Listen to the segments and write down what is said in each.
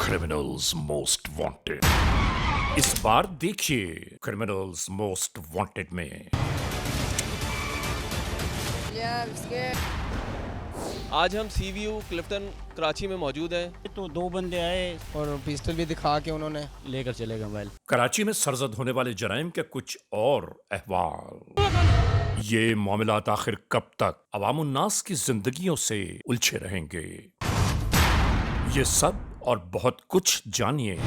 Criminals most wanted. इस बार देखिए criminals most wanted में आज हम सीवीयू क्लिफ्टन कराची में मौजूद हैं। तो दो बंदे आए और पिस्टल भी दिखा के उन्होंने लेकर चले गए मोबाइल। कराची में सरजद होने वाले जराइम के कुछ और अहवाल। ये मामलात आखिर कब तक अवामुन्नास की जिंदगियों से उलझे रहेंगे, ये सब और बहुत कुछ जानिए।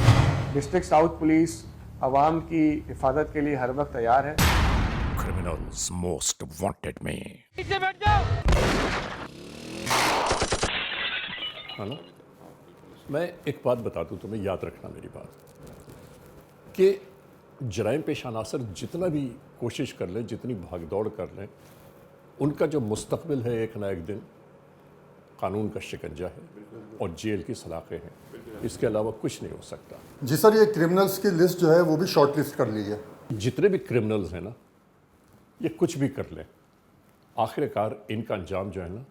डिस्ट्रिक्ट साउथ पुलिस आवाम की हिफाजत के लिए हर वक्त तैयार है। क्रिमिनल्स मोस्ट वांटेड में। हाँ ना, मैं एक बात बता दूं, तुम्हें याद रखना मेरी बात, कि जराइम पेश अनासर जितना भी कोशिश कर लें, जितनी भागदौड़ कर लें, उनका जो मुस्तकबिल है एक ना एक दिन कानून का शिकंजा है और जेल की सलाखें हैं। इसके अलावा कुछ नहीं हो सकता। जी सर, ये क्रिमिनल्स की लिस्ट जो है वो भी शॉर्ट लिस्ट कर ली है। जितने भी क्रिमिनल्स हैं ना, ये कुछ भी कर लें, आखिरकार इनका अंजाम जो है ना,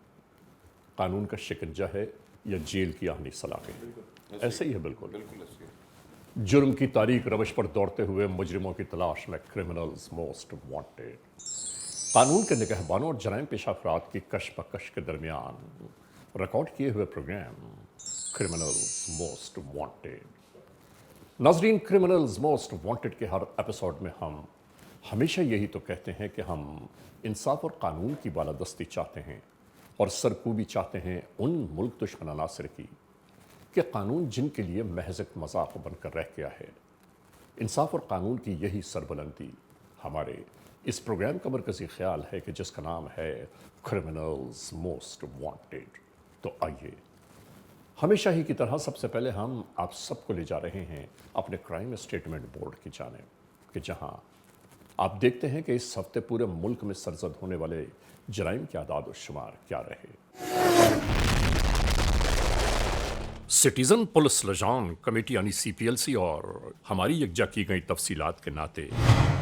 कानून का शिकंजा है या जेल की आहनी सलाखें। ऐसे ही है बिल्कुल। जुर्म की तारीख रवश पर दौड़ते हुए मुजरिमों की तलाश में क्रिमिनल्स मोस्ट वांटेड। कानून के निगहबानों और जराइम पेशा अफराद की कशमकश के दरमियान रिकॉर्ड किए हुए प्रोग्राम क्रिमिनल्स मोस्ट वांटेड। नाजरीन, क्रिमिनल्स मोस्ट वांटेड के हर एपिसोड में हम हमेशा यही तो कहते हैं कि हम इंसाफ और कानून की बालादस्ती चाहते हैं और सरकूबी चाहते हैं उन मुल्क दुश्मन अनासर की कि कानून जिनके लिए महज एक मजाक बनकर रह गया है। इंसाफ और कानून की यही सरबुलंदी हमारे इस प्रोग्राम का मरकजी ख्याल है कि जिसका नाम है क्रिमिनल्स मोस्ट वांटेड। तो आइए, हमेशा ही की तरह सबसे पहले हम आप सबको ले जा रहे हैं अपने क्राइम स्टेटमेंट बोर्ड की जानिब, कि जहां आप देखते हैं कि इस हफ्ते पूरे मुल्क में सरजद होने वाले जराइम के आदाद और शुमार क्या रहे। सिटीजन पुलिस लजान कमेटी यानी सीपीएलसी और हमारी यकजा की गई तफसीलात के नाते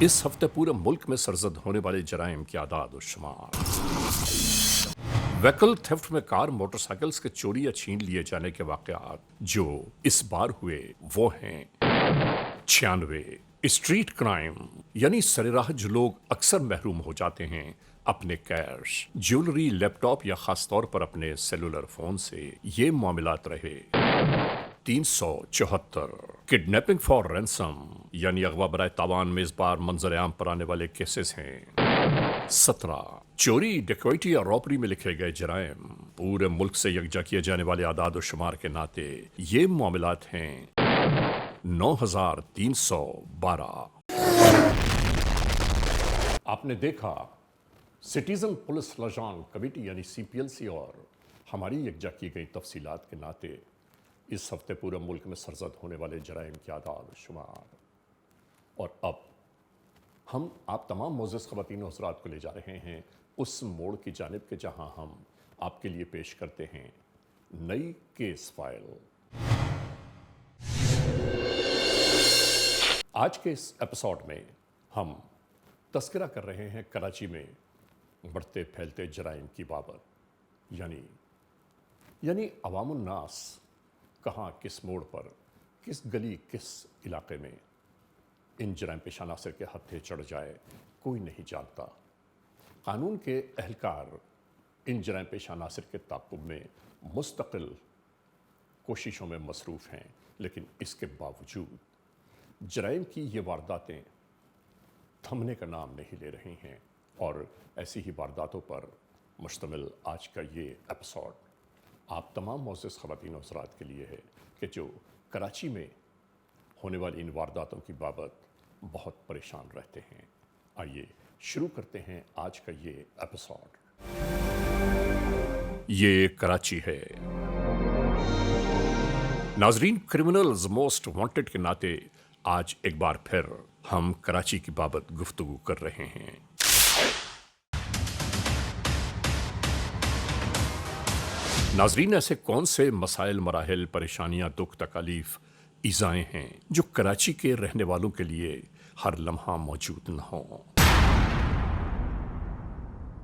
इस हफ्ते पूरे मुल्क में सरजद होने वाले जराइम के आदाद और शुमार। व्हीकल थेफ्ट में कार मोटरसाइकिल्स के चोरी या छीन लिए जाने के वाकयात जो इस बार हुए वो हैं 96। स्ट्रीट क्राइम यानी सरेराह जो लोग अक्सर महरूम हो जाते हैं अपने कैश, ज्वेलरी, लैपटॉप या खासतौर पर अपने सेलुलर फोन से, ये मामलात रहे 374। किडनैपिंग फॉर रैंसम यानी अगवा बराए तावान में इस बार मंजर आम पर आने वाले केसेस हैं 17। चोरी, डकैती या रॉबरी में लिखे गए जराइम पूरे मुल्क से यकजा किए जाने वाले आदाद और शुमार के नाते ये मामलात हैं 9312। आपने देखा, सिटीजन पुलिस लजान कमेटी यानी सीपीएलसी और हमारी यकजा की गई तफसीलात के नाते इस हफ्ते पूरे मुल्क में सरजद होने वाले जराइम के आदाद और शुमार। और अब हम आप तमाम मोअज़्ज़ज़ ख़वातीन और हज़रात को ले जा रहे हैं उस मोड़ की जानिब के जहां हम आपके लिए पेश करते हैं नई केस फाइल। आज के इस एपिसोड में हम तस्करा कर रहे हैं कराची में बढ़ते फैलते जराइम की बाबत, यानी अवामुन्नास कहाँ, किस मोड़ पर, किस गली, किस इलाके में इन जराइम पेशा अनासर के हत्थे चढ़ जाए कोई नहीं जानता। कानून के एहलकार इन जराइम पेशा अनासर के ताक़ुब में मुस्तकिल कोशिशों में मसरूफ़ हैं, लेकिन इसके बावजूद जराइम की ये वारदातें थमने का नाम नहीं ले रही हैं। और ऐसी ही वारदातों पर मुश्तमिल आज का ये एपिसोड आप तमाम मोअज़्ज़ज़ ख़वातीन और हज़रात के लिए है कि जो कराची में होने वाली इन वारदातों की बाबत बहुत परेशान रहते हैं। आइए शुरू करते हैं आज का ये एपिसोड। ये कराची है। नाजरीन, क्रिमिनल्स मोस्ट वांटेड के नाते आज एक बार फिर हम कराची की बाबत गुफ्तगू कर रहे हैं। नाजरीन, ऐसे कौन से मसाइल, मराहिल, परेशानियां, दुख, तकालीफ, ईज़ाएं हैं जो कराची के रहने वालों के लिए हर लम्हा मौजूद न हो।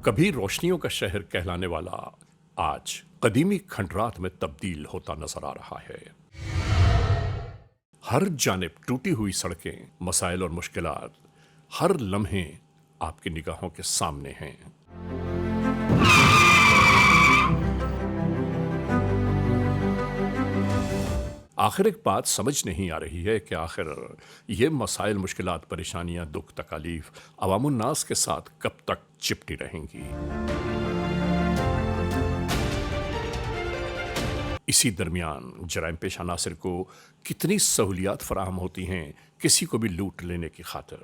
कभी रोशनियों का शहर कहलाने वाला आज कदीमी खंडरात में तब्दील होता नजर आ रहा है। हर जानिब टूटी हुई सड़कें, मसाइल और मुश्किलात हर लम्हे आपकी निगाहों के सामने हैं। आखिर एक बात समझ नहीं आ रही है कि आखिर ये मसाइल, मुश्किलात, परेशानियां, दुख, तकालीफ अवामुन्नास के साथ कब तक चिपटी रहेंगी। इसी दरमियान जराइम पेशा नासिर को कितनी सहूलियात फराहम होती हैं किसी को भी लूट लेने की खातिर।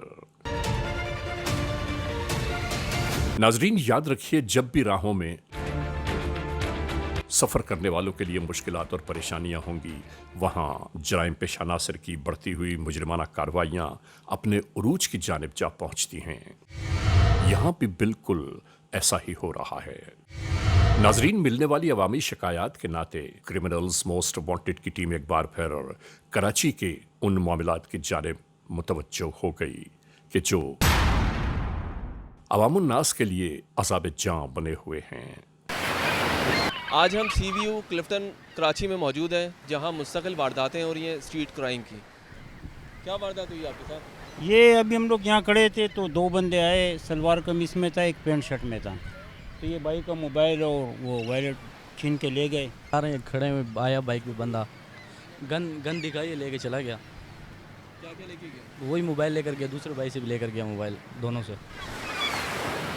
नाजरीन याद रखिए, जब भी राहों में सफर करने वालों के लिए मुश्किलात और परेशानियां होंगी, वहां जराइम पेशा नासिर की बढ़ती हुई मुजरिमाना कार्रवाइयां अपने उरूज की जानिब जा पहुंचती हैं। यहां भी बिल्कुल ऐसा ही हो रहा है। नाजरीन, मिलने वाली अवामी शिकायत के नाते क्रिमिनल्स मोस्ट वांटेड की टीम एक बार फिर कराची के उन मामलात की जानिब मुतवज्जो हो गई कि जो अवामुन्नास के लिए अज़ाब जां बने हुए हैं। आज हम सीवीयू क्लिफ्टन कराची में मौजूद हैं, जहां मुस्तकिल वारदातें हो रही हैं स्ट्रीट क्राइम की। क्या वारदात हुई आपके साथ? ये अभी हम लोग यहाँ खड़े थे तो दो बंदे आए, सलवार कमीज में था, एक पैंट शर्ट में था। तो ये भाई का मोबाइल और वो वॉलेट छीन के ले गए। आ रहे खड़े में आया बाइक पे बंदा, गन दिखाई, लेके चला गया। क्या क्या लेके गए? वही मोबाइल लेकर गया, दूसरे भाई से भी लेकर गया मोबाइल, दोनों से।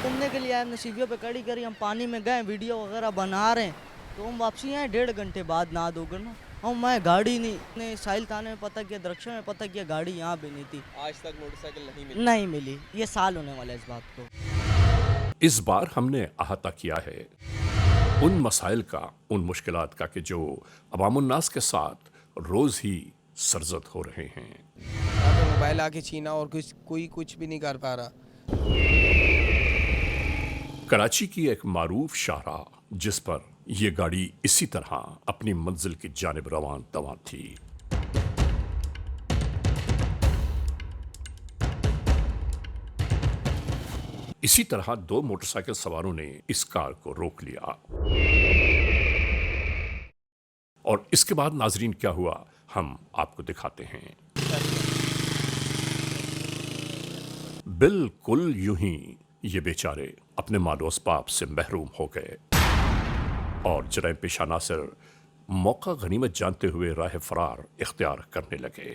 घूमने के लिए आए, हमने सीवियों पे कड़ी करी, हम पानी में गए, वीडियो वगैरह बना रहे हैं, तो हम वापसी आए 1.5 घंटे बाद ना दो ना। और मैं गाड़ी नहीं साहिल थाने में पता किया, दरख्शा में पता किया, गाड़ी यहाँ भी नहीं थी। आज तक मोटरसाइकिल नहीं मिली? ये साल होने वाला है इस बात को। इस बार हमने अहाता किया है उन मसाइल का, उन मुश्किलात का कि जो अवामुन्नास के साथ रोज ही सरजद हो रहे हैं। यहाँ पे मोबाइल आके छीना और कोई कुछ भी नहीं कर पा रहा। कराची की एक मारूफ शाहराह जिस पर यह गाड़ी इसी तरह अपनी मंजिल की जानिब रवान तवान थी। इसी तरह दो मोटरसाइकिल सवारों ने इस कार को रोक लिया और इसके बाद नाजरीन क्या हुआ हम आपको दिखाते हैं। बिल्कुल यूं ही ये बेचारे अपने मालो असबाब से महरूम हो गए और जराइम पेशा नासिर मौका गनीमत जानते हुए राह फरार इख्तियार करने लगे।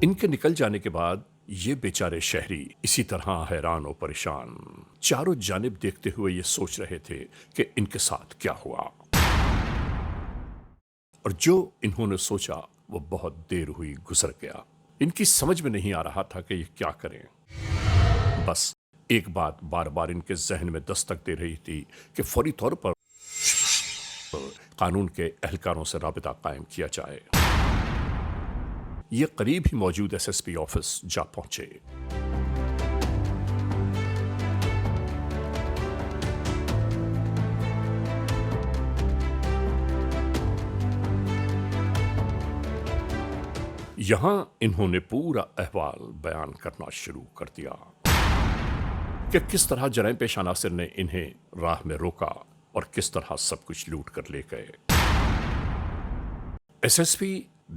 इनके निकल जाने के बाद ये बेचारे शहरी इसी तरह हैरान और परेशान चारों जानिब देखते हुए ये सोच रहे थे कि इनके साथ क्या हुआ। और जो इन्होंने सोचा वो बहुत देर हुई गुजर गया। इनकी समझ में नहीं आ रहा था कि ये क्या करें। बस एक बात बार बार इनके जहन में दस्तक दे रही थी कि फौरी तौर पर कानून के एहलकारों से राबिता कायम किया जाए। ये करीब ही मौजूद एसएसपी ऑफिस जा पहुंचे। यहां इन्होंने पूरा अहवाल बयान करना शुरू कर दिया कि किस तरह जराइम पेशा नासिर ने इन्हें राह में रोका और किस तरह सब कुछ लूट कर ले गए। एसएसपी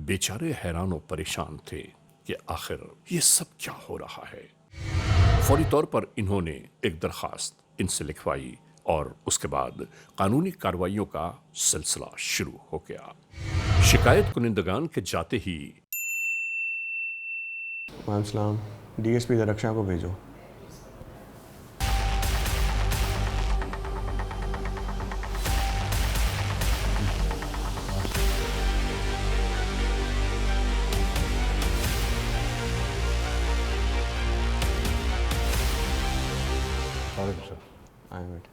बेचारे हैरान और परेशान थे कि आखिर ये सब क्या हो रहा है। फौरी तौर पर इन्होंने एक दरखास्त इनसे लिखवाई और उसके बाद कानूनी कार्रवाइयों का सिलसिला शुरू हो गया। शिकायत कुनिंदगान के जाते ही सलाम, डीएसपी दरख्शा को भेजो। आए बैठे।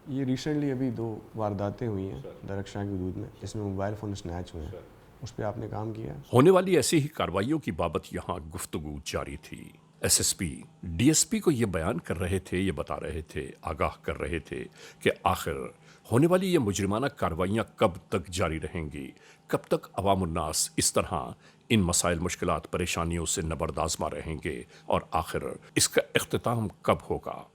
ये रिसेंटली अभी 2 वारदातें हुई हैं दरख्शा की हदूद में, जिसमें मोबाइल फ़ोन स्नैच हुए हैं। उस पर आपने काम किया है? होने वाली ऐसी ही कार्रवाइयों की बाबत यहां गुफ्तगू जारी थी। एसएसपी डीएसपी को ये बयान कर रहे थे, ये बता रहे थे, आगाह कर रहे थे कि आखिर होने वाली ये मुजरिमाना कार्रवाइयां कब तक जारी रहेंगी, कब तक अवामुन्नास इस तरह इन मसाइल, मुश्किलात, परेशानियों से नबर्दाज़मा रहेंगे और आखिर इसका इख्तिताम कब होगा।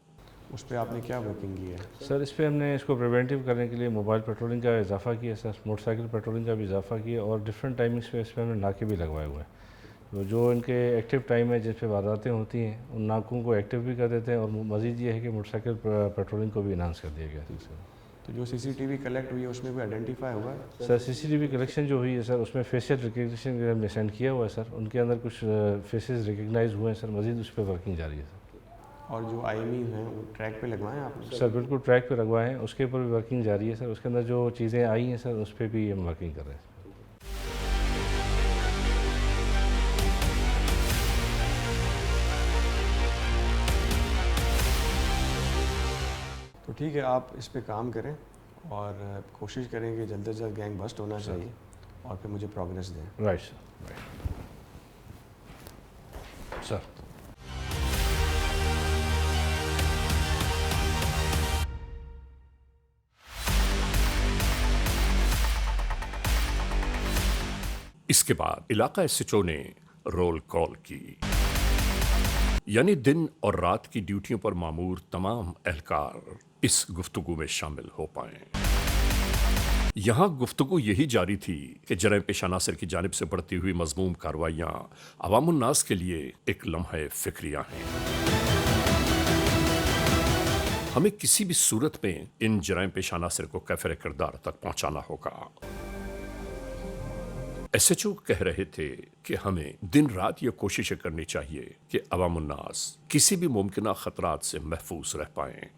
उस पर आपने क्या वर्किंग की है? सर इस पर हमने इसको प्रिवेंटिव करने के लिए मोबाइल पेट्रोलिंग का इजाफा किया सर, मोटरसाइकिल पेट्रोलिंग का भी इजाफा किया और डिफरेंट टाइमिंग्स पे इस पर हमने नाके भी लगवाए हुए हैं। तो जो इनके एक्टिव टाइम है जिस पे वारदातें होती हैं उन नाकों को एक्टिव भी कर देते हैं और मज़ीद ये है कि मोटरसाइकिल पेट्रोलिंग को भी इन्हांस कर दिया गया है सर। तो जो CCTV कलेक्ट हुई है उसमें भी आइडेंटिफाई हुआ है? सर CCTV कलेक्शन जो हुई है सर उसमें फेशियल रिकग्निशन हमने सेंड किया हुआ है सर, उनके अंदर कुछ फेसेस रिकग्नाइज हुए हैं सर, मज़ीद उस पर वर्किंग जारी है सर। और जो IMEs हैं वो ट्रैक पे लगवाए हैं आपने? सर बिल्कुल ट्रैक पे लगवाए हैं, उसके ऊपर भी वर्किंग जारी है सर, उसके अंदर जो चीज़ें आई हैं सर उस पर भी हम वर्किंग कर रहे हैं। तो ठीक है, आप इस पे काम करें और कोशिश करें कि जल्द से जल्द गैंग बस्ट होना चाहिए और फिर मुझे प्रोग्रेस दें। Right sir, sir. इसके बाद इलाका SHO ने रोल कॉल की, यानी दिन और रात की ड्यूटियों पर मामूर तमाम एहलकार इस गुफ्तगू में शामिल हो पाए। यहां गुफ्तगू यही जारी थी कि जराइम पेशा नासिर की जानिब से बढ़ती हुई मजमूम कार्रवाइयां अवामुन्नास के लिए एक लम्हे फिक्रिया हैं। हमें किसी भी सूरत में इन जराइम पेशा नासिर को कैफिर किरदार तक पहुंचाना होगा। SHO कह रहे थे कि हमें दिन रात ये कोशिशें करनी चाहिए कि अवामुन्नास किसी भी मुमकिना खतरात से महफूज रह पाएं।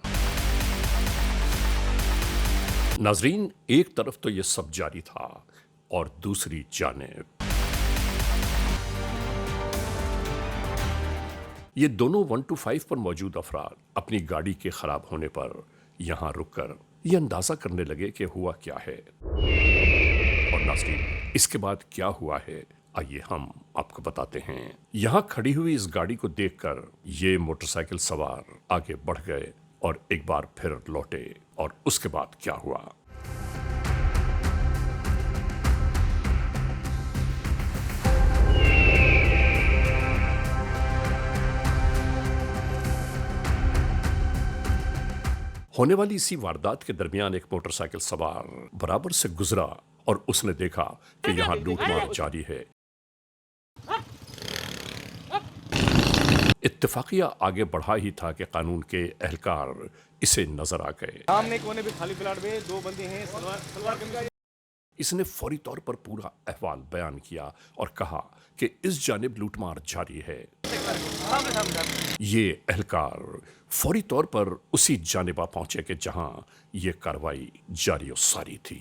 नाजरीन, एक तरफ तो ये सब जारी था और दूसरी जानिब ये दोनों 125 पर मौजूद अफराद अपनी गाड़ी के खराब होने पर यहां रुककर ये अंदाजा करने लगे कि हुआ क्या है। और नाज़रीन, इसके बाद क्या हुआ है आइए हम आपको बताते हैं। यहां खड़ी हुई इस गाड़ी को देखकर ये मोटरसाइकिल सवार आगे बढ़ गए और एक बार फिर लौटे। और उसके बाद क्या हुआ? होने वाली इसी वारदात के दरमियान एक मोटरसाइकिल सवार बराबर से गुजरा और उसने देखा कि यहां लूटमार जारी है। इत्तेफाकिया आगे बढ़ा ही था कि कानून के एहलकार इसे नजर आ गए। सामने कोने पे खाली प्लाट में 2 बंदे हैं, सलवार कमीज। इसने फौरी तौर पर पूरा अहवाल बयान किया और कहा कि इस जानिब लूटमार जारी है। ये एहलकार फौरी तौर पर उसी जानिबा पहुंचे कि जहां ये कार्रवाई जारी और सारी थी।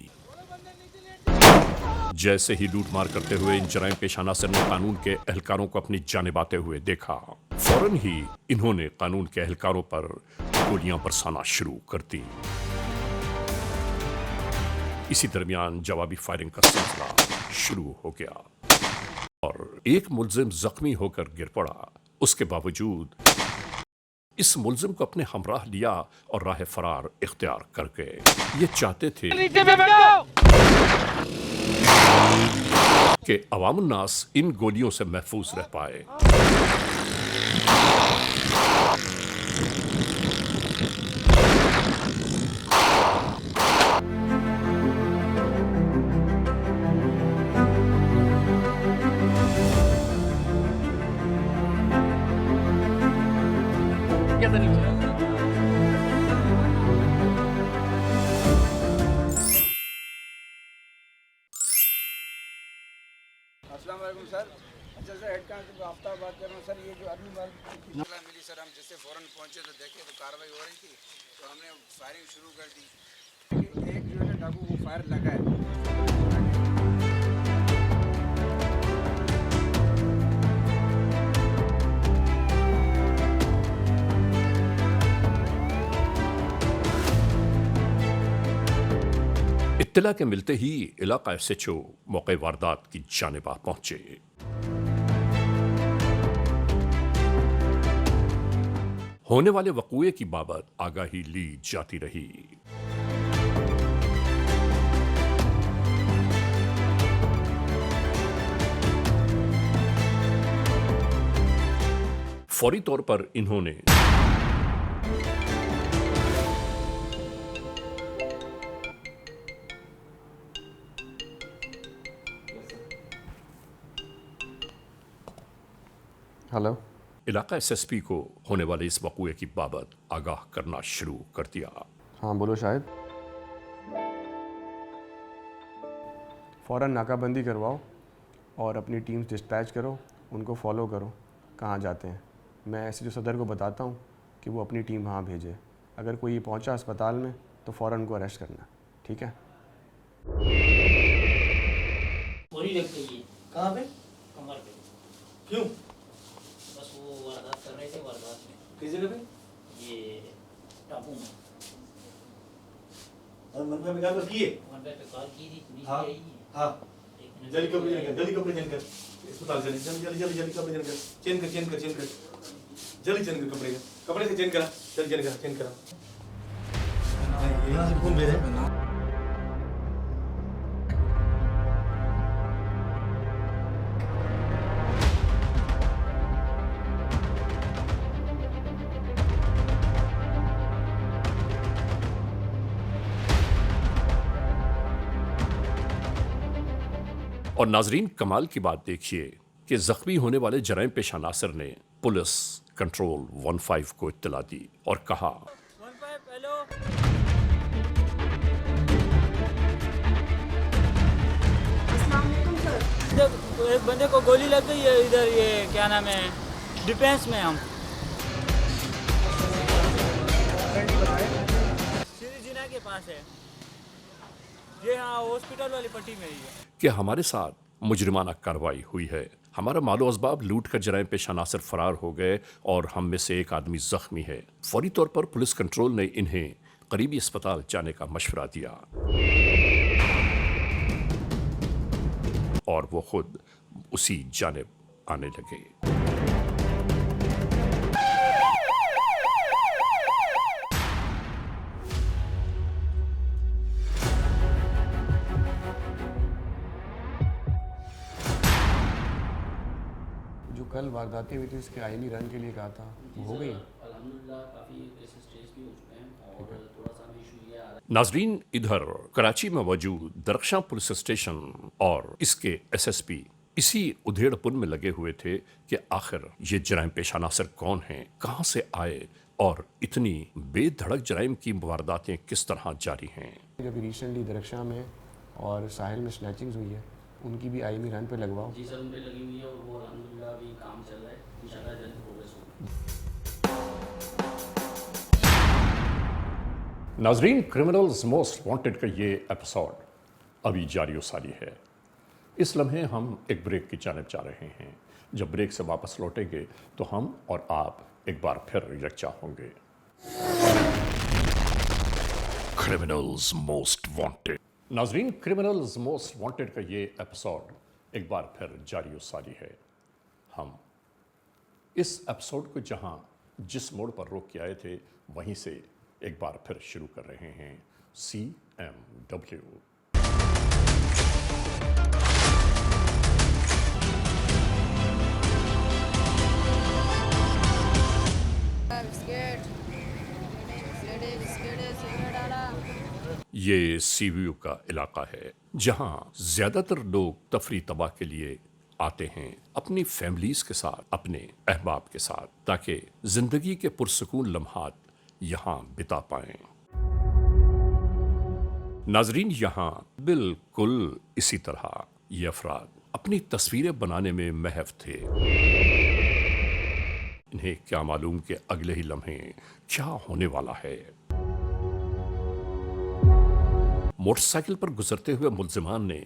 जैसे ही लूटमार करते हुए इन जराइम पेशा नासिर ने कानून के एहलकारों को अपनी जानिब आते हुए देखा, फौरन ही इन्होंने कानून के एहलकारों पर गोलियां बरसाना शुरू कर दी। इसी दरमियान जवाबी फायरिंग का सिलसिला शुरू हो गया और एक मुल्जिम जख्मी होकर गिर पड़ा। उसके बावजूद इस मुल्जिम को अपने हमराह लिया और राह फरार इख्तियार कर गए। ये चाहते थे कि अवामुन्नास इन गोलियों से महफूज रह पाए। अस्सलाम वालेकुम सर। अच्छा सर, हेड कांस्टेबल आफ्ताब बात कर रहा हूँ सर। ये जो अभी इत्तला मिली सर, हम जिससे फ़ौरन पहुँचे तो देखे तो कार्रवाई हो रही थी, तो हमने फायरिंग शुरू कर दी। एक जो है ना डाकू वो फायर लगा है। इत्तला के मिलते ही इलाका SHO मौके वारदात की जानिबा पहुंचे। होने वाले वक़ूए की बाबत आगाही ली जाती रही। फौरी तौर पर इन्होंने हेलो। इलाका एसएसपी को होने वाले इस वक़ूए की बाबत आगाह करना शुरू कर दिया। हाँ बोलो शाहिद। फ़ौरन नाकाबंदी करवाओ और अपनी टीम्स डिस्पैच करो, उनको फॉलो करो कहाँ जाते हैं। मैं एसएचओ सदर को बताता हूँ कि वो अपनी टीम वहाँ भेजे। अगर कोई पहुँचा अस्पताल में तो फ़ौरन उनको अरेस्ट करना, ठीक है? पूरी लग गई है। कहाँ पे? कमर पे। क्यों? बस वो वारदात कर रहे थे, वारदात में किस जगह पे? ये टापू में और मन में क्या किए? वहाँ पे कॉल की थी, पुलिस हाँ, आई है। हाँ। एक मिनट जल्दी कपड़े चेंज कर, जल्दी कपड़े चेंज कर। अस्पताल चले, जल्दी जल्दी जल्दी जल्दी कपड़े चेंज कर, चेंज कर, चेंज कर, चेंज कर, जल्दी चेंज कर कपड़े का, कपड़े से चेंज करा, जल्दी चेंज करा, चेंज करा। यहाँ से फोन भेजे। और नाजरीन, कमाल की बात देखिए कि जख्मी होने वाले जराइम पेशा नासिर ने पुलिस कंट्रोल 15 को इत्तला दी और कहा, एक बंदे को गोली लग गई है इधर, ये क्या नाम है, डिफेंस में हम श्री जिना के पास है ये। हाँ, हॉस्पिटल वाली पट्टी में ही है। कि हमारे साथ मुजरिमाना कार्रवाई हुई है, हमारा मालो असबाब लूट कर जराइम पेशा नासिर फरार हो गए और हम में से एक आदमी जख्मी है। फौरी तौर पर पुलिस कंट्रोल ने इन्हें करीबी अस्पताल जाने का मशवरा दिया और वो खुद उसी जानिब आने लगे। जो कल वारदातें हुई थी उसके आईनी रन के लिए कहा था, वो हो गई? नाजरीन, इधर कराची में मौजूद दरख्शां पुलिस स्टेशन और इसके एसएसपी इसी उधेड़पुन में लगे हुए थे कि आखिर ये जराइम पेशा नासिर कौन हैं, कहाँ से आए और इतनी बेधड़क जराइम की वारदातें किस तरह जारी हैं। जब रिसेंटली दरख्शां में और साहिल में स्नैचिंग्स हुई है, उनकी भी आईनी रन पे लगवाओ। जी सर, उन पे लगी हुई है और वो अल्हम्दुलिल्लाह अभी काम चल रहा है, इंशाल्लाह जल्द प्रोग्रेस होगी। नाजरीन, क्रिमिनल्स मोस्ट वांटेड का ये एपिसोड अभी जारी सारी है। इस लम्हे हम एक ब्रेक की जानिब जा रहे हैं। जब ब्रेक से वापस लौटेंगे तो हम और आप एक बार फिर यकजा होंगे। Criminals most wanted. नाजरीन, क्रिमिनल्स मोस्ट वांटेड का ये एपिसोड एक बार फिर जारी सारी है। हम इस एपिसोड को जहां जिस मोड़ पर रोक के आए थे वहीं से एक बार फिर शुरू कर रहे हैं। CMW। ये सीवीयू का इलाका है जहां ज्यादातर लोग तफरी तबाह के लिए आते हैं अपनी फैमिलीज के साथ, अपने अहबाब के साथ, ताकि जिंदगी के पुरसकून लम्हात यहाँ बिता पाएं। नाजरीन, यहाँ बिल्कुल इसी तरह ये अफराद अपनी तस्वीरें बनाने में महव थे। इन्हें क्या मालूम कि अगले ही लम्हे क्या होने वाला है। मोटरसाइकिल पर गुजरते हुए मुल्जिमान ने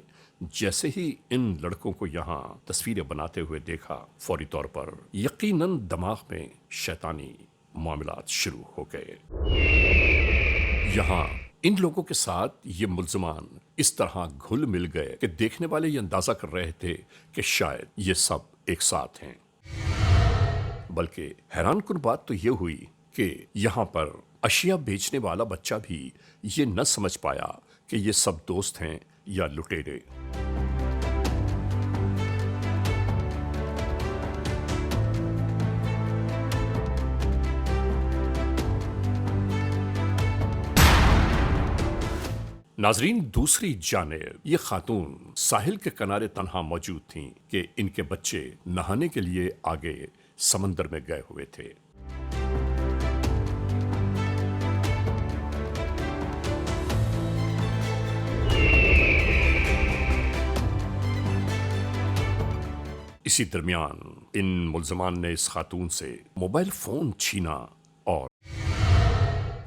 जैसे ही इन लड़कों को यहाँ तस्वीरें बनाते हुए देखा, फौरी तौर पर यकीनन दिमाग में शैतानी मामलात शुरू हो गए। यहाँ इन लोगों के साथ ये मुल्जिमान इस तरह घुल मिल गए कि देखने वाले ये अंदाजा कर रहे थे कि शायद ये सब एक साथ हैं। बल्कि हैरानकुन बात तो ये हुई कि यहाँ पर अशिया बेचने वाला बच्चा भी ये न समझ पाया कि ये सब दोस्त हैं या लुटेरे। नाजरीन, दूसरी जानिब ये खातून साहिल के किनारे तन्हा मौजूद थीं कि इनके बच्चे नहाने के लिए आगे समंदर में गए हुए थे। इसी दरमियान इन मुल्ज़मान ने इस खातून से मोबाइल फोन छीना और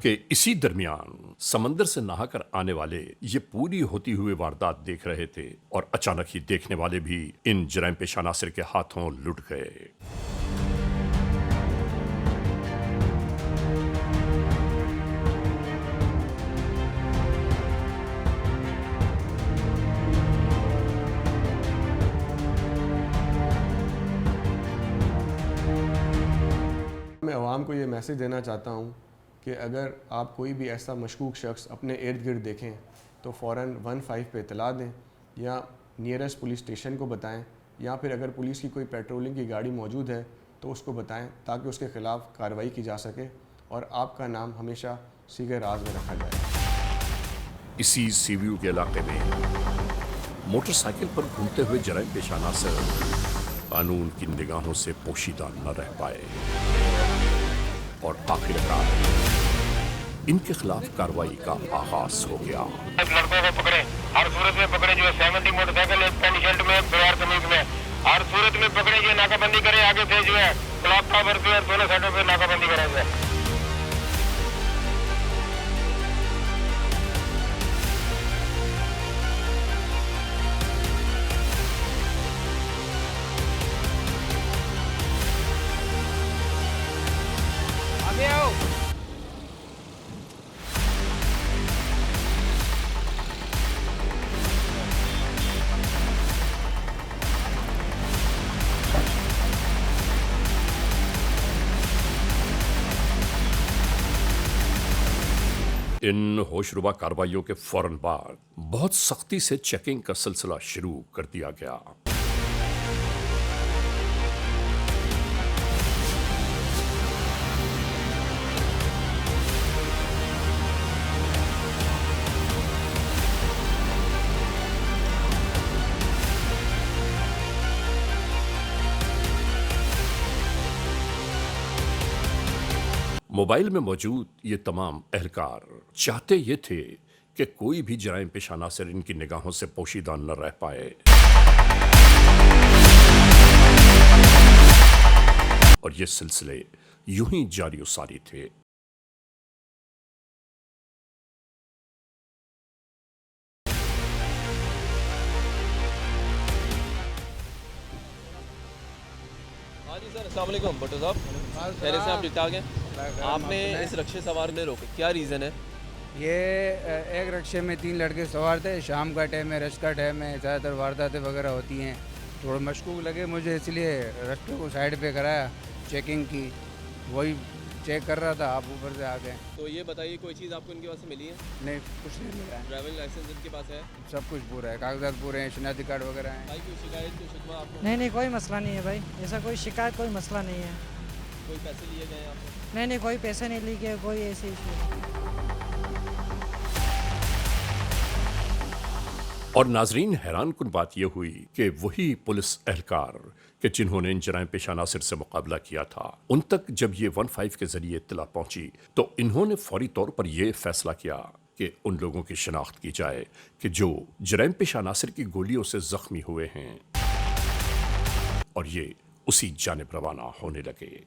कि इसी दरमियान समंदर से नहाकर आने वाले ये पूरी होती हुई वारदात देख रहे थे और अचानक ही देखने वाले भी इन जराइम पेशा नासिर के हाथों लुट गए। मैं आवाम को ये मैसेज देना चाहता हूँ कि अगर आप कोई भी ऐसा मशकूक शख्स अपने इर्द गिर्द देखें तो फ़ौरन 15 पे इतला दें या नियरेस्ट पुलिस स्टेशन को बताएं, या फिर अगर पुलिस की कोई पेट्रोलिंग की गाड़ी मौजूद है तो उसको बताएं ताकि उसके ख़िलाफ़ कार्रवाई की जा सके और आपका नाम हमेशा सीगे राज में रखा जाए। इसी सीवीयू के इलाके में मोटरसाइकिल पर घूमते हुए जराइम पेशा नासिर कानून की निगाहों से पोशीदा न रह पाए और आखिरकार इनके खिलाफ कार्रवाई का आगाज हो गया। लड़कों को पकड़े, हर सूरत में पकड़े जो 70 मोटरसाइकिल पैंट शर्ट में बगैर कमीज में, हर सूरत में पकड़े जो नाकाबंदी करे, आगे से जो है क्लॉक टावर पे और दोनों साइडों पे नाकाबंदी करेंगे। आगे आओ। इन होशरुबा कार्रवाइयों के फौरन बाद बहुत सख्ती से चेकिंग का सिलसिला शुरू कर दिया गया। मोबाइल में मौजूद ये तमाम एहलकार चाहते ये थे कि कोई भी जराइम पेशा नासिर इनकी निगाहों से पोशीदा न रह पाए और ये सिलसिले यूं ही जारी व सारी थे। हाँ जी सर, अस्सलाम वालेकुम भट्टो साहब, पहले से आप ठीक ठाक हैं? आपने इस रक्षे सवार ने रोके, क्या रीज़न है? ये एक रक्शे में 3 लड़के सवार थे। शाम का टाइम है, रश का टाइम है, ज़्यादातर वारदातें वगैरह होती हैं। थोड़ा मशकूक लगे मुझे, इसलिए रस्ते को साइड पे कराया, चेकिंग की, वही चेक कर रहा था, आप ऊपर से आ गए। तो ये बताइए कोई चीज़ आपको इनके पास से मिली है? नहीं, कुछ नहीं मिला है। ड्राइविंग लाइसेंस इनके पास है? सब कुछ पूरा है, कागजात पूरे हैं, शनाख्ती कार्ड वगैरह हैं। भाई कोई शिकायत, कोई शिकवा आपको? नहीं, कोई मसला नहीं है भाई, ऐसा कोई शिकायत, कोई मसला नहीं है। कोई पैसे लिए गए आपको? नहीं, कोई पैसे नहीं लिए गए, कोई ऐसे इशू। और नाजरीन, हैरान कुन बात यह हुई कि वही पुलिस एहलकार कि जिन्होंने इन जराइम पेशा नासिर से मुकाबला किया था, उन तक जब ये 15 के जरिए इत्तला पहुंची तो इन्होंने फौरी तौर पर यह फैसला किया कि उन लोगों की शिनाख्त की जाए कि जो जराइम पेशा नासिर की गोलियों से जख्मी हुए हैं, और ये उसी जानिब रवाना होने लगे।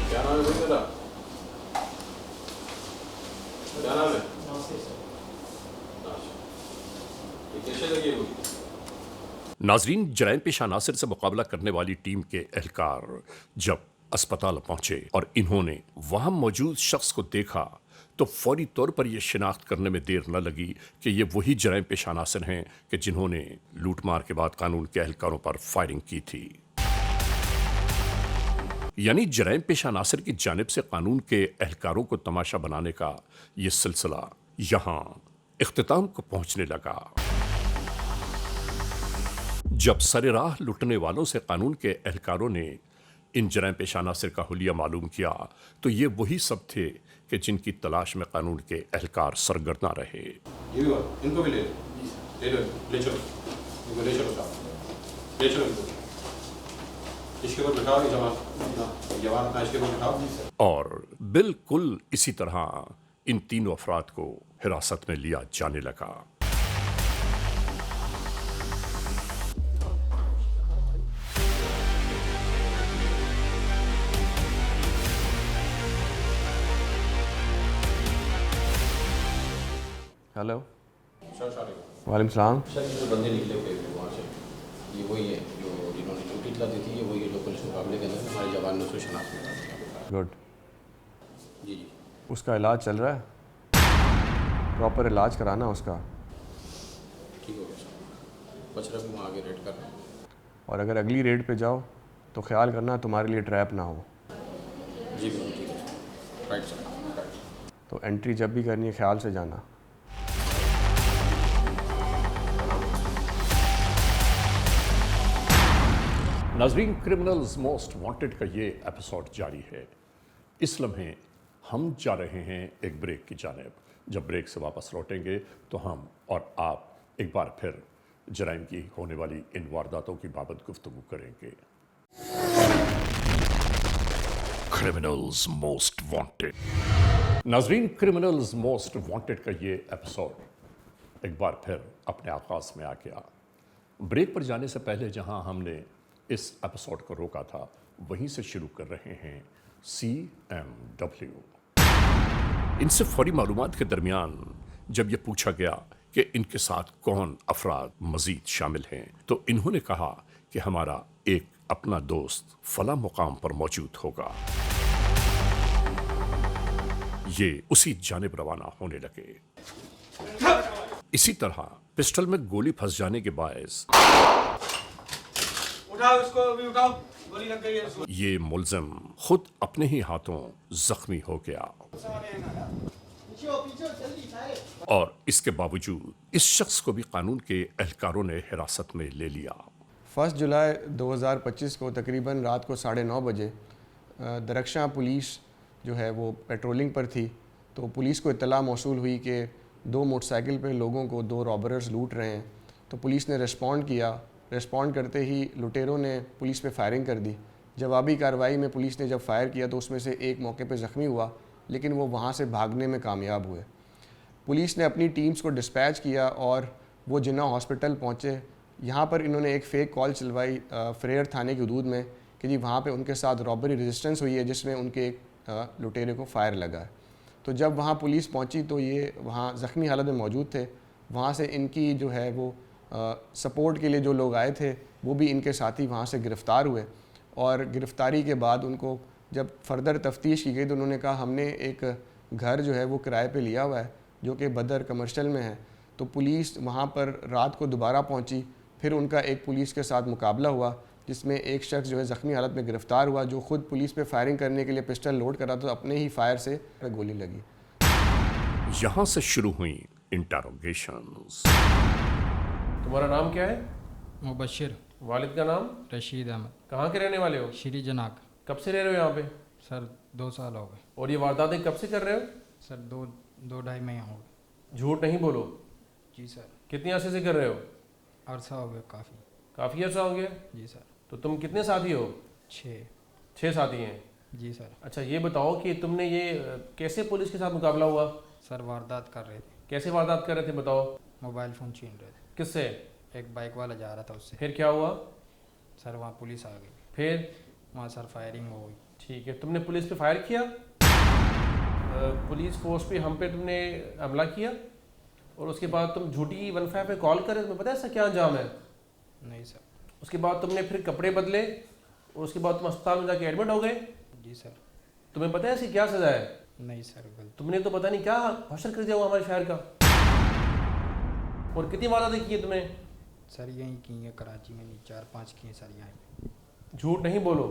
क्या नाम है भाई मेरा? क्या नाम है? कैसे लगी हुई? नाजरीन, जराइम पेशा नासिर से मुकाबला करने वाली टीम के एहलकार जब अस्पताल पहुंचे और इन्होंने वहां मौजूद शख्स को देखा तो फौरी तौर पर यह शिनाख्त करने में देर न लगी कि ये वही जराइम पेशा नासिर हैं कि जिन्होंने लूटमार के बाद कानून के एहलकारों पर फायरिंग की थी। यानी जराइम पेशा नासिर की जानिब से कानून के एहलकारों को तमाशा बनाने का यह सिलसिला यहां इख्तिताम को पहुंचने लगा। जब सरेराह लुटने वालों से कानून के एहलकारों ने इन जराइम पेशा अनासिर का हुलिया मालूम किया तो ये वही सब थे कि जिनकी तलाश में कानून के एहलकार सरगर्दा रहे। इनको भी ले लो, ले चलो, इनको ले चलो साहब, ले चलो इनको, इसके ऊपर बिठाओ, जवान अपना इसके ऊपर बिठाओ। और बिल्कुल इसी तरह इन तीनों अफराद को हिरासत में लिया जाने लगा। हेलो, वालेकुम सलाम। सर जो बंदे निकले हुए थे वहाँ से, ये वही है जो जिन्होंने ड्यूटी इतला दी थी, ये वही है जो पुलिस मुकाबले के अंदर हमारे जवान ने उसको शनाख्त किया। गुड। जी जी, उसका इलाज चल रहा है, प्रॉपर इलाज कराना उसका। ठीक हो गया सर, बचरा भी वहाँ आगे रेड कर रहे हैं। और अगर अगली रेड पे जाओ तो ख्याल करना तुम्हारे लिए ट्रैप ना हो। जी बिल्कुल ठीक है सर, राइट सर, राइट। तो एंट्री जब भी करनी है ख्याल से जाना। नाजरीन, क्रिमिनल्स मोस्ट वांटेड का ये एपिसोड जारी है। इस लम्हे हम जा रहे हैं एक ब्रेक की जानिब। जब ब्रेक से वापस लौटेंगे तो हम और आप एक बार फिर जराइम की होने वाली इन वारदातों की बाबत गुफ्तगू करेंगे। Criminals most wanted. नाजरीन, क्रिमिनल्स मोस्ट वांटेड का ये एपिसोड एक बार फिर अपने आगाज में आ गया। ब्रेक पर जाने से पहले जहां हमने इस एपिसोड को रोका था वहीं से शुरू कर रहे हैं CMW। इनसे फौरी मालूमात के दरमियान जब यह पूछा गया कि इनके साथ कौन अफराद मजीद शामिल हैं तो इन्होंने कहा कि हमारा एक अपना दोस्त फला मुकाम पर मौजूद होगा। ये उसी जानिब रवाना होने लगे। इसी तरह पिस्टल में गोली फंस जाने के बायस उठाओ इसको, अभी उठाओ, गोली लग गई है इसको। ये मुलजिम खुद अपने ही हाथों जख्मी हो गया और इसके बावजूद इस शख्स को भी कानून के एहलकारों ने हिरासत में ले लिया। 1 जुलाई 2025 को तकरीबन रात को 9:30 बजे दरख्शां पुलिस जो है वो पेट्रोलिंग पर थी तो पुलिस को इत्तला मौसूल हुई कि 2 मोटरसाइकिल पे लोगों को 2 रॉबरर्स लूट रहे हैं। तो पुलिस ने रिस्पॉन्ड किया। रिस्पॉन्ड करते ही लुटेरों ने पुलिस पे फायरिंग कर दी। जवाबी कार्रवाई में पुलिस ने जब फायर किया तो उसमें से एक मौके पे ज़ख्मी हुआ, लेकिन वो वहाँ से भागने में कामयाब हुए। पुलिस ने अपनी टीम्स को डिस्पैच किया और वो जिन्ना हॉस्पिटल पहुँचे। यहाँ पर इन्होंने एक फ़ेक कॉल चलवाई फ्रेयर थाने की हदूद में कि जी वहाँ पे उनके साथ रॉबरी रेजिस्टेंस हुई है जिसमें उनके एक लुटेरे को फायर लगा है। तो जब वहाँ पुलिस पहुँची तो ये वहाँ ज़ख्मी हालत में मौजूद थे। वहाँ से इनकी जो है वो सपोर्ट के लिए जो लोग आए थे वो भी इनके साथी वहाँ से गिरफ़्तार हुए और गिरफ़्तारी के बाद उनको जब फर्दर तफ्तीश की गई तो उन्होंने कहा हमने एक घर जो है वो किराए पे लिया हुआ है जो कि बदर कमर्शियल में है। तो पुलिस वहाँ पर रात को दोबारा पहुँची। फिर उनका एक पुलिस के साथ मुकाबला हुआ जिसमें एक शख्स जो है ज़ख्मी हालत में गिरफ़्तार हुआ जो ख़ुद पुलिस पे फायरिंग करने के लिए पिस्टल लोड करा तो अपने ही फायर से गोली लगी। यहाँ से शुरू हुई इंटरोगेशंस। तुम्हारा नाम क्या है? मुबशिर। वालिद का नाम? रशीद अहमद। कहाँ के रहने वाले हो? श्री जनाक। कब से रह रहे हो यहाँ पे? सर 2 साल हो गए। और ये वारदातें कब से कर रहे हो? सर दो ढाई महीने हो गए। झूठ नहीं बोलो। जी सर। कितने अरसे से कर रहे हो? अरसा हो गया काफ़ी। काफ़ी अरसा हो गया? जी सर। तो तुम कितने साथी हो? 6 साथी हैं। जी सर। अच्छा ये बताओ कि तुमने ये कैसे पुलिस के साथ मुकाबला हुआ? सर वारदात कर रहे थे। कैसे वारदात कर रहे थे बताओ? मोबाइल फ़ोन छीन रहे थे। किससे? एक बाइक वाला जा रहा था उससे। फिर क्या हुआ? सर वहाँ पुलिस आ गई। फिर? वहाँ सर फायरिंग हो गई। ठीक है, तुमने पुलिस पे फायर किया? पुलिस फोर्स पे हम पे तुमने हमला किया और उसके बाद तुम झूठी 15 पे कॉल करे, तुम्हें पता है इसका क्या अंजाम है? नहीं सर। उसके बाद तुमने फिर कपड़े बदले और उसके बाद तुम अस्पताल में जाके एडमिट हो गए? जी सर। तुम्हें पता है इसकी क्या सज़ा है? नहीं सर गलत। तुमने तो पता नहीं क्या हशर कर दिया हुआ हमारे शहर का। और कितनी वारदातें की है तुमने? सर यहीं की है, कराची में नहीं, 4-5 की हैं सर यहाँ। झूठ नहीं बोलो,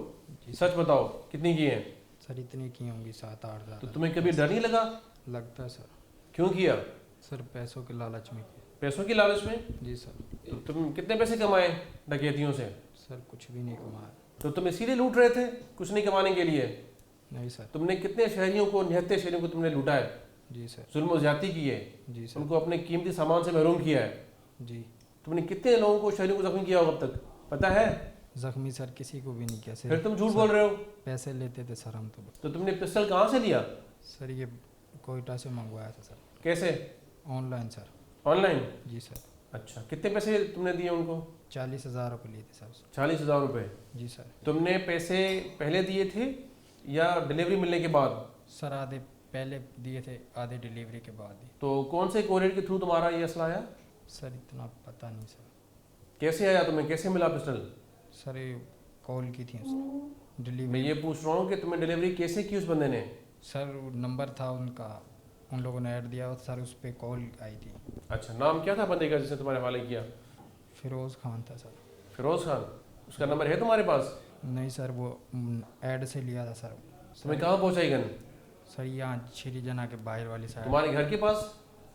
सच बताओ कितनी की हैं? सर इतनी की होंगी 7-8 हज़ार। तो तुम्हें कभी डर नहीं लगा? लगता है सर। क्यों किया? सर पैसों के लालच में किया। पैसों की लालच में? जी सर। तो तुम कितने पैसे कमाए डकैतियों से? सर कुछ भी नहीं कमाया। तो तुम इसीलिए लूट रहे थे, कुछ नहीं कमाने के लिए? नहीं सर। तुमने कितने शहरियों को, निहत्ते शहरियों को तुमने लूटा है? जी सर। जुल्म और ज्यादती की है? जी सर। उनको अपने कीमती सामान से महरूम किया है? जी। तुमने कितने लोगों को, शहरियों को जख्मी किया होगा अब तक, पता है? जख्मी सर किसी को भी नहीं किया सर। फिर तुम झूठ बोल रहे हो। पैसे लेते थे सर हम तो तुमने पिस्टल कहाँ से लिया? सर ये कोयटा से मंगवाया था सर। कैसे? Online sir. ऑनलाइन? जी सर। अच्छा, कितने पैसे तुमने दिए उनको? 40,000 रुपये लिए थे सर। 40,000 रुपये? जी सर। तुमने पैसे पहले दिए थे या डिलीवरी मिलने के बाद? सर आधे पहले दिए थे, आधे डिलीवरी के बाद दिए। तो कौन से कोरियर के थ्रू तुम्हारा ये असला आया? सर इतना पता नहीं सर। कैसे आया तुम्हें, कैसे मिला पिस्टल? सर ये कॉल की थी सर डिलीवरी। मैं ये पूछ रहा हूँ कि तुम्हें डिलीवरी कैसे की उस बंदे ने? सर नंबर था उनका, उन लोगों ने ऐड दिया और सर उस पर कॉल आई थी। अच्छा, नाम क्या था बंदे का जिसने तुम्हारे हवाले किया? फिरोज़ खान था सर। फिरोज़ खान? उसका नंबर है तुम्हारे पास? नहीं सर, वो ऐड से लिया था सर। तुम्हें कहाँ पहुँचाई गन? सर यहाँ श्री जना के बाहर वाली साइड। तुम्हारे घर के पास?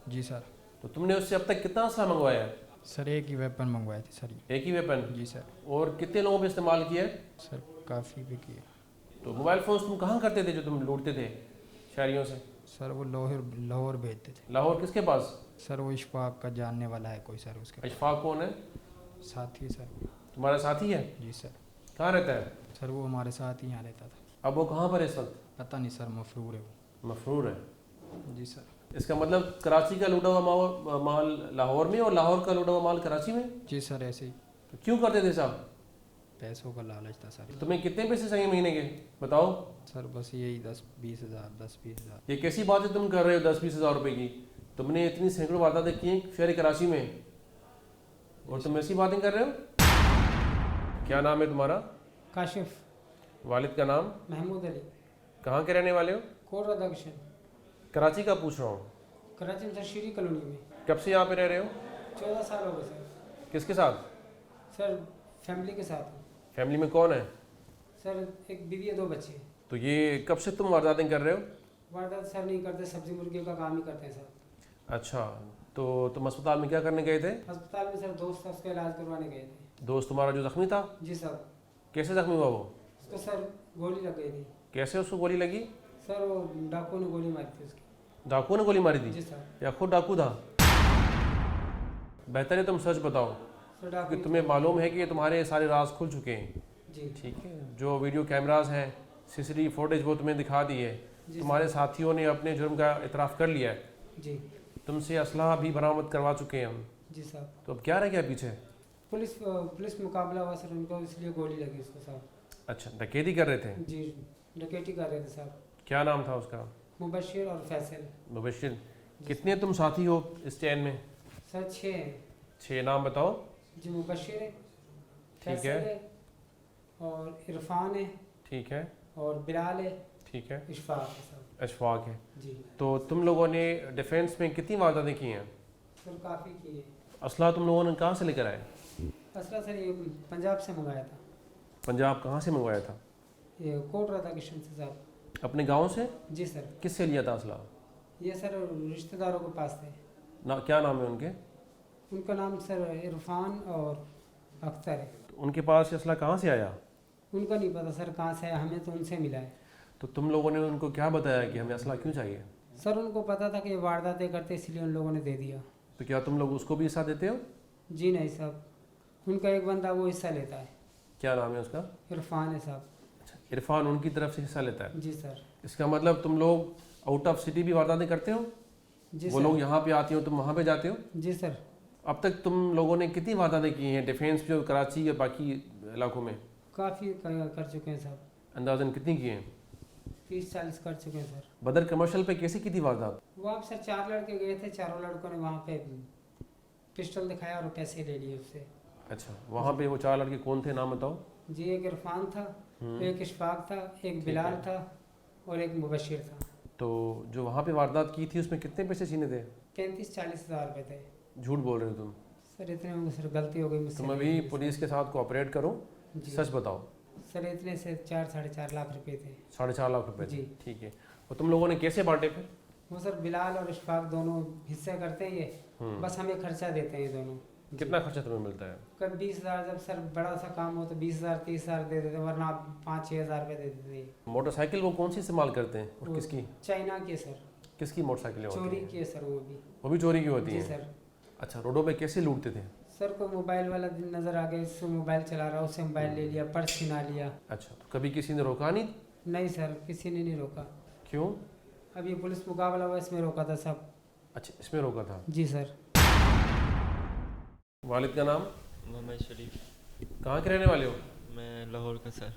जी सर। तो तुमने उससे अब तक कितना असला मंगवाया? सर एक ही वेपन मंगवाए थे सर। एक ही वेपन? जी सर। और कितने लोगों पे इस्तेमाल किया? सर काफ़ी भी किए। तो मोबाइल फ़ोन तुम कहाँ करते थे जो तुम लूटते थे शहरियों से? सर वो लाहौर भेजते थे। लाहौर किसके पास? सर वो इशफाक का जानने वाला है कोई सर उसके। इशफाक कौन है? साथी सर। तुम्हारा साथी है? जी सर। कहाँ रहता है? सर वो हमारे साथ ही यहाँ रहता था। अब वो कहाँ पर है इस वक्त? पता नहीं सर, मफरूर है वो। मफरूर है? जी सर। इसका मतलब कराची का लूटा हुआ माल लाहौर में और लाहौर का लूटा हुआ माल कराची में? जी सर ऐसे ही। तो क्यों करते थे साहब? पैसों का लालच था सर। तुम्हें कितने पैसे चाहिए महीने के, बताओ? सर बस यही 10-20 हज़ार 10-20 हज़ार। ये कैसी बात है तुम कर रहे हो 10-20 हज़ार रुपये की? तुमने इतनी सैकड़ों वारदातें की हैं शहर कराची में और तुम ऐसी बातें कर रहे हो? क्या नाम है तुम्हारा? काशिफ। वालिद का नाम? महमूद अली। कहाँ के रहने वाले हो? कोट दक्षिण। कराची का पूछ रहा हूँ। कराची में सर श्री कॉलोनी में। कब से यहाँ पे रह रहे हो? 14 साल हो गए सर। किसके साथ? सर फैमिली के साथ। फैमिली में कौन है? सर एक बीवी है, 2 बच्चे। तो ये कब से तुम वारदातें कर रहे हो? वारदात सर नहीं करते, सब्जी मुर्गी का काम ही करते हैं सर। अच्छा, तो तुम अस्पताल में क्या करने गए थे? अस्पताल में सर दोस्त था, उसका इलाज करवाने गए थे। दोस्त तुम्हारा जो जख्मी था? जी सर। कैसे जख्मी हुआ वो? उसको सर गोली लग गई थी। कैसे उसको गोली लगी? सर वो डाकू ने गोली मारी थी उसकी। डाकू ने गोली मारी थी? जी सर। या खुद डाकू था? बेहतर है तुम सच बताओ कि तुम्हें मालूम है कि तुम्हारे सारे राज खुल चुके हैं। जी ठीक है, जो वीडियो कैमरास हैं, सीसीटीवी फुटेज वो तुम्हें दिखा दी है। तुम्हारे साथियों ने अपने जुर्म का इतराफ़ कर लिया है। जी। तुमसे असलहा भी बरामद करवा चुके हैं हम। जी साहब। तो अब क्या रह गया पीछे? पुलिस मुकाबला हुआ सर, उनको इसलिए गोली लगी उसको साहब। अच्छा, डकैती कर रहे थे? जी डकैती कर रहे थे साहब। क्या नाम था उसका? मुबशिर और फैसल। मुबशिर। कितने तुम साथी हो इस चैन में? सर 6 हैं। 6 नाम बताओ। जी मुबशिर है, ठीक है, और इरफान है, ठीक है, और बिलाल है, ठीक है, इशफाक है सर। अशफाक है जी। तो तुम लोगों ने डिफेंस में कितनी वारदातें की हैं? सर काफ़ी की है। असला तुम लोगों ने कहाँ से लेकर आए? असला सर ये पंजाब से मंगाया था। पंजाब कहाँ से मंगवाया था? ये कोट किशन से साहब। अपने गांव से? जी सर। किससे लिया था असला? ये सर रिश्तेदारों के पास थे। ना क्या नाम है उनके? उनका नाम सर इरफान और अख्तर है। तो उनके पास ये असला कहाँ से आया? उनको नहीं पता सर कहाँ से आया, हमें तो उनसे मिला है। तो तुम लोगों ने उनको क्या बताया कि हमें असला क्यों चाहिए? सर उनको पता था कि ये वारदातें करते, इसलिए उन लोगों ने दे दिया। तो क्या तुम लोग उसको भी हिस्सा देते हो? जी नहीं साहब, उनका एक बंदा वो हिस्सा लेता है। क्या नाम है उसका? इरफान है साहब। अच्छा, इरफान उनकी तरफ से हिस्सा लेता है? जी सर। इसका मतलब तुम लोग आउट ऑफ सिटी भी वारदातें करते हो? जी वो सर। लोग यहाँ पे आते हो, तुम वहाँ पे जाते हो? जी सर। अब तक तुम लोगों ने कितनी वारदातें की हैं डिफेंस में, कराची या बाकी इलाकों में? काफ़ी कर चुके हैं साहब। अंदाजन कितनी की हैं? 30-40 कर चुके हैं सर। बदर कमर्शियल पे कैसे की थी वारदात? वो आप सर 4 लड़के गए थे, चारों लड़कों ने वहाँ पे पिस्टल दिखाया और पैसे ले लिए उससे। अच्छा, वहाँ पे वो 4 लड़के कौन थे, नाम बताओ? जी एक इरफान था, एक इशफाक था, एक बिलाल था और एक मुबशिर था। तो जो वहाँ पे वारदात की थी उसमें कितने पैसे छीने थे? 35-40 हज़ार रुपये थे। झूठ बोल रहे हो तुम? सर इतने होंगे सर, गलती हो गई मुझसे। तुम अभी पुलिस के साथ कोऑपरेट करो, सच बताओ। सर इतने से 4-4.5 लाख रुपए थे। 4.5 लाख रुपए थे? जी। ठीक है। और तुम लोगों ने कैसे बांटे फिर? वो सर बिलाल और इशफाक दोनों हिस्से करते हैं ये, बस हमें खर्चा देते हैं ये दोनों। कितना खर्चा तुम्हें मिलता है? कभी 20,000, जब सर बड़ा सा काम हो तो 20,000 30,000 दे देते, वरना 5-6 हज़ार रुपये दे देते हैं। मोटरसाइकिल वो कौन सी इस्तेमाल करते हैं और किसकी? चाइना की सर। किसकी मोटरसाइकिलें होती हैं? चोरी की है सर वो भी चोरी की होती जी हैं? सर। अच्छा, रोडों पे कैसे लूटते थे? सर को मोबाइल वाला दिन नज़र आ गया, इससे मोबाइल चला रहा, उससे मोबाइल ले लिया, पर्स छिना लिया। अच्छा, तो कभी किसी ने रोका नहीं? नहीं सर, किसी ने नहीं रोका। क्यों? अब ये पुलिस मुकाबला हुआ, इसमें रोका था सब। अच्छा, इसमें रोका था? जी सर। वालिद का नाम? मोहम्मद शरीफ। कहाँ के रहने वाले हो? मैं लाहौर का सर।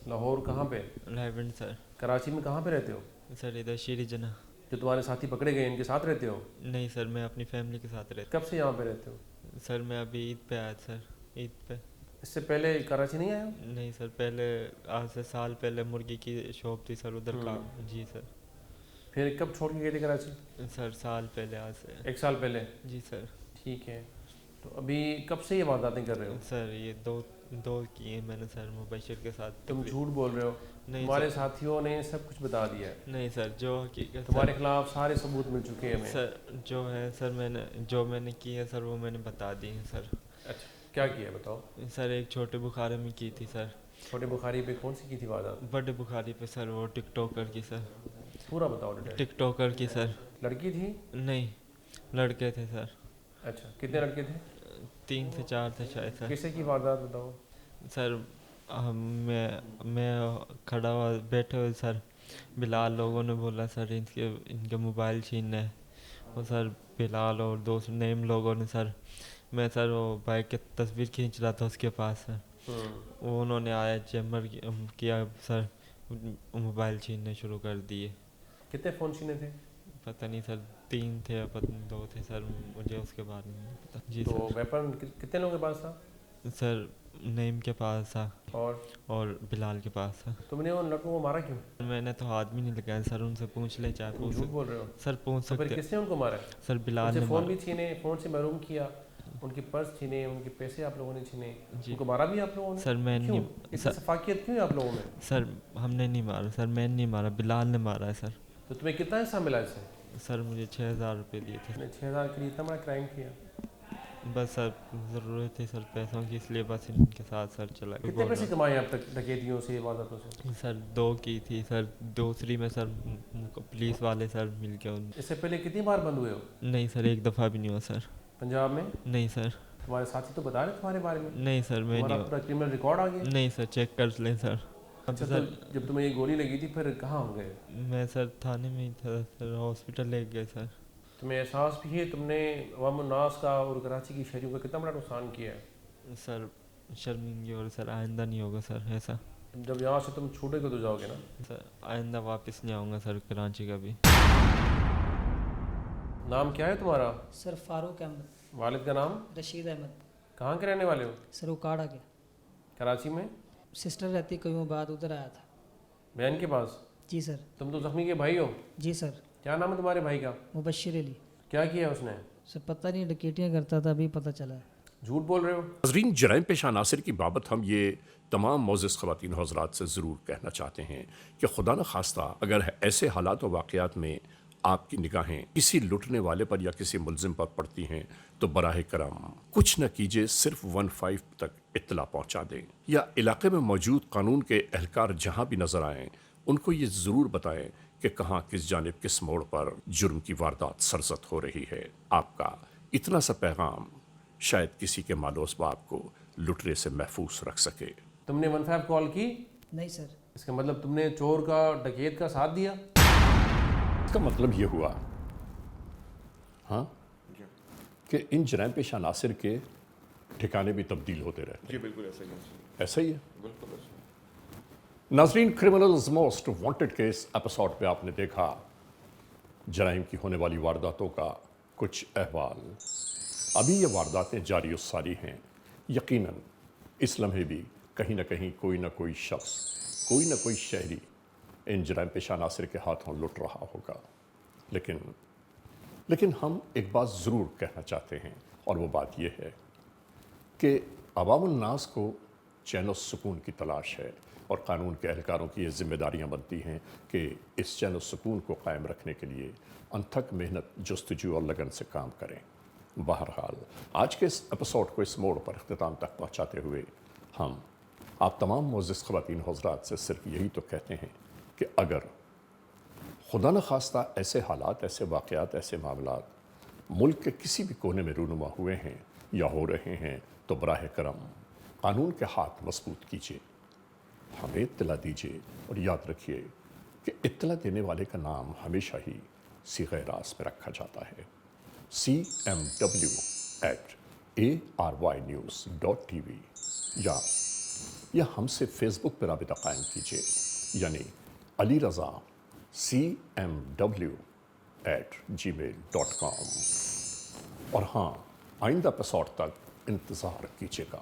लाहौर कहाँ पे? रायबंद सर। कराची में कहाँ पे रहते हो? सर इधर शीरी जना। जो तुम्हारे साथी पकड़े गए इनके साथ रहते हो? नहीं सर, मैं अपनी फैमिली के साथ रहता। कब से यहाँ पे रहते हो? सर मैं अभी ईद पे आया सर, ईद पे। इससे पहले कराची नहीं आए हो? नहीं सर, पहले आज से साल पहले मुर्गी की शॉप थी सर, उधर काम। जी सर। फिर कब छोड़ के गए थे कराची? सर साल पहले, आज से 1 साल पहले? जी सर। ठीक है, तो अभी कब से ये वारदातें कर रहे हो? सर ये दो की है मैंने सर, मुबशिर के साथ। तुम झूठ बोल रहे हो? नहीं, तुम्हारे साथियों ने सब कुछ बता दिया है? नहीं सर, जो हकीकत तुम्हारे खिलाफ सारे सबूत मिल चुके हैं हमें। सर जो है सर, मैंने की है सर, वो मैंने बता दी है सर। अच्छा, क्या किया बताओ? सर एक छोटे बुखारे में की थी सर। छोटे बुखारी पे कौन सी की थी वारदात? बड़े बुखारी पे सर, वो टिकटॉकर की सर। पूरा बताओ डिटेल। टिकटॉकर की सर। लड़की थी? नहीं, लड़के थे सर। अच्छा, कितने लड़के थे? 3 से 4 थे शायद सर। किससे की वारदात बताओ? सर मैं खड़ा हुआ बैठे हुए सर, बिलाल लोगों ने बोला सर इनके मोबाइल छीनना है। वो सर बिलाल और दोस्त नेम लोगों ने सर, मैं सर वो बाइक की तस्वीर खींच रहा था उसके पास सर, वो उन्होंने आया चैम्बर किया सर, मोबाइल छीनने शुरू कर दिए। कितने फ़ोन छीने थे? पता नहीं सर, 3 थे, पता नहीं 2 थे सर, मुझे उसके बारे में पता। जी तो सर। वेपन कितने लोगों के पास था? सर नईम के पास था और बिलाल के पास था। तुमने उन लड़कों को मारा क्यों? मैंने तो हाथ भी नहीं लगाया सर, उनसे पूछ ले चाहे पूछ। झूठ बोल रहे हो? सर पूछ तो सकते। फिर किसने उनको मारा? सर बिलाल ने फ़ोन भी छीने, फ़ोन से महरूम किया, उनके पर्स छीने, उनके पैसे आप लोगों ने छीने, उनको मारा भी आप लोगों ने? सर मैं नहीं। इतनी सफाकियत क्यों है आप लोगों में? सर हमने नहीं मारा सर, मैंने नहीं मारा, बिलाल ने मारा है सर। तो तुम्हें कितना हिस्सा मिला इससे? सर मुझे 6,000 रुपये दिए थे। 6,000 के लिए इतना बड़ा क्राइम किया? बस सर ज़रूरत थी सर पैसों की, इसलिए बस इनके साथ सर चला। कितने पैसे कमाए अब तक डकैतियों से, वारदातों से? सर 2 की थी सर, दूसरी में सर पुलिस वाले सर मिल के। इससे पहले कितनी बार बंद हुए हो? नहीं सर, एक दफ़ा भी नहीं हुआ सर। पंजाब में? नहीं सर। तुम्हारे साथी तो बता रहे तुम्हारे बारे में? नहीं सर, मैं नहीं। पूरा क्रिमिनल रिकॉर्ड आ गया? नहीं सर, चेक कर लें सर। अच्छा, तो जब तुम्हें ये गोली लगी थी फिर कहाँ हो गए? मैं सर थाने में ही था सर, हॉस्पिटल ले गए सर। तुम्हें एहसास भी है तुमने अवामुन्नास का और कराची की शहरियों का कितना बड़ा नुकसान किया है? सर शर्मिंदगी, और सर आइंदा नहीं होगा सर ऐसा। जब यहाँ से तुम छूटोगे तो जाओगे ना? सर आइंदा वापस नहीं आऊँगा सर कराची का भी। नाम क्या है तुम्हारा? सर फारूक अहमद। वालिद का नाम? रशीद अहमद। कहाँ के रहने वाले हो? सर उकाड़ा के। कराची में? सिस्टर रहती कईयों बाद, उधर आया था। बहन के पास? जी सर। तुम तो जख्मी के भाई हो? जी सर। क्या नाम है तुम्हारे भाई का? मुबशिर अली। क्या किया उसने? सर पता नहीं, डकैतियाँ करता था, अभी पता चला है। झूठ बोल रहे हो? नाज़रीन, जराइम पेशा नासिर की बाबत हम ये तमाम मोअज़्ज़ज़ ख़वातीन और हज़रात से ज़रूर कहना चाहते हैं कि खुदा न खास्ता अगर ऐसे हालात और वाक़यात में आपकी निगाहें किसी लुटने वाले पर या किसी मुलजिम पर पड़ती हैं तो बराह करम कुछ न कीजिए, सिर्फ 15 तक इत्तला पहुँचा दें, या इलाके में मौजूद कानून के एहलकार जहाँ भी नज़र आएँ उनको ये ज़रूर बताएं कि कहाँ किस जानिब किस मोड़ पर जुर्म की वारदात सरजद हो रही है। आपका इतना सा पैगाम शायद किसी के मालो असबाब को लुटने से महफूज रख सके। तुमने 15 कॉल की? नहीं सर। इसका मतलब तुमने चोर का, डकैत का साथ दिया? इसका मतलब ये हुआ हाँ कि इन जराइम पेशा नासिर के ठिकाने भी तब्दील होते रहते। जी बिल्कुल ऐसा ही है। ऐसा ही है बिल्कुल ऐसा। नाज़रीन, criminals most wanted case episode पे आपने देखा जराइम की होने वाली वारदातों का कुछ अहवाल। अभी ये वारदातें जारी सारी हैं। यकीनन इस लम्हे भी कहीं ना कहीं कोई ना कोई शख्स, कोई ना कोई शहरी इन जराइम पेशा नासिर के हाथों लुट रहा होगा। लेकिन हम एक बात ज़रूर कहना चाहते हैं, और वो बात ये है कि अवामुन्नास को चैन और सुकून की तलाश है और कानून के एहलकारों की ये जिम्मेदारियां बनती हैं कि इस चैन और सुकून को कायम रखने के लिए अनथक मेहनत, जस्तजू और लगन से काम करें। बहरहाल आज के इस एपिसोड को इस मोड़ पर अख्तिताम तक पहुँचाते हुए हम आप तमाम मोअज़्ज़िज़ ख़वातीन हज़रात से सिर्फ यही तो कहते हैं कि अगर खुदा न खास्ता ऐसे हालात, ऐसे वाक़यात, ऐसे मामलात मुल्क के किसी भी कोने में रूनुमा हुए हैं या हो रहे हैं तो बराह करम कानून के हाथ मजबूत कीजिए, हमें इत्तला दीजिए और याद रखिए कि इत्तला देने वाले का नाम हमेशा ही सीग़े रास में रखा जाता है। cmw@arYnews.tv या हमसे फेसबुक पर राबिता कायम कीजिए, यानी अली रज़ा cmw@gmail.com। और हाँ, आइंदा एपिसोड तक इंतज़ार कीजिएगा।